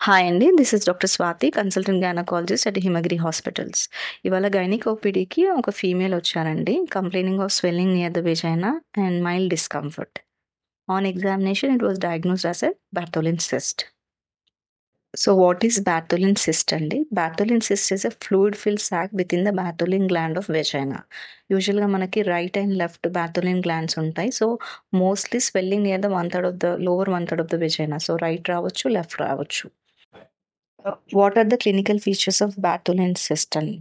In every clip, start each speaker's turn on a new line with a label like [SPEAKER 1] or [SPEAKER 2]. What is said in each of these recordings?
[SPEAKER 1] Hi అండి. This is doctor Swathi, consultant gynaecologist at Himagiri hospitals. ఇవాళ gynaec ఓపీడీకి ఒక ఫీమేల్ వచ్చారండి. Complaining of swelling near the vagina and mild discomfort. On examination it was diagnosed as a Bartholin cyst. So what is Bartholin cyst అండి? Bartholin cyst is a fluid filled sac within the Bartholin gland of vagina. యూజువల్‌గా మనకి right and left Bartholin glands ఉంటాయి. So mostly swelling near the 1/3 of the lower 1/3 of the vagina. So right రావచ్చు, left రావచ్చు. What are the clinical features of Bartholin cyst అని?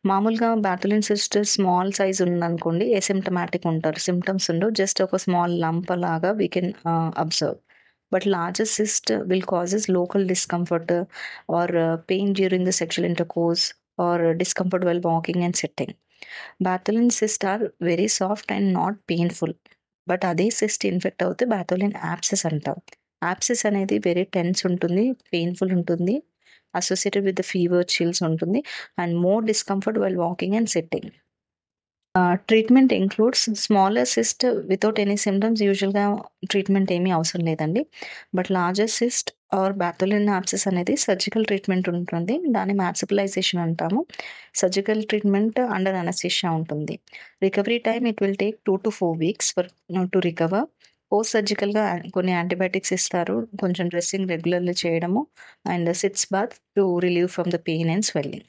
[SPEAKER 1] మామూలుగా Bartholin cyst small size ఉందనుకోండి, asymptomatic ఉంటారు. Symptoms ఉండవు. Just ఒక small lump లాగా we can observe. But larger cyst will causes local discomfort or pain during the sexual intercourse or discomfort while walking and sitting. Bartholin cyst are very soft and not painful. But అదే cyst infect అవుతే Bartholin abscess అంటాం. Abscess అనేది very tense ఉంటుంది, painful ఉంటుంది, associated with the fever, chills ఉంటుంది and more discomfort while walking and sitting. Treatment includes smaller cyst without any symptoms. యూజువల్‌గా treatment ఏమీ అవసరం లేదండి. But larger cyst or Bartholin abscess అనేది సర్జికల్ ట్రీట్మెంట్ ఉంటుంది. దాన్ని మ్యాక్సిబులైజేషన్ అంటాము. సర్జికల్ ట్రీట్మెంట్ అండర్ అనస్థీషియా ఉంటుంది. Recovery time it will take 2-4 weeks to recover. Post సర్జికల్‌గా కొన్ని యాంటీబయాటిక్స్ ఇస్తారు. కొంచెం డ్రెస్సింగ్ రెగ్యులర్‌గా చేయడము and sitz bath to relieve from the pain and swelling.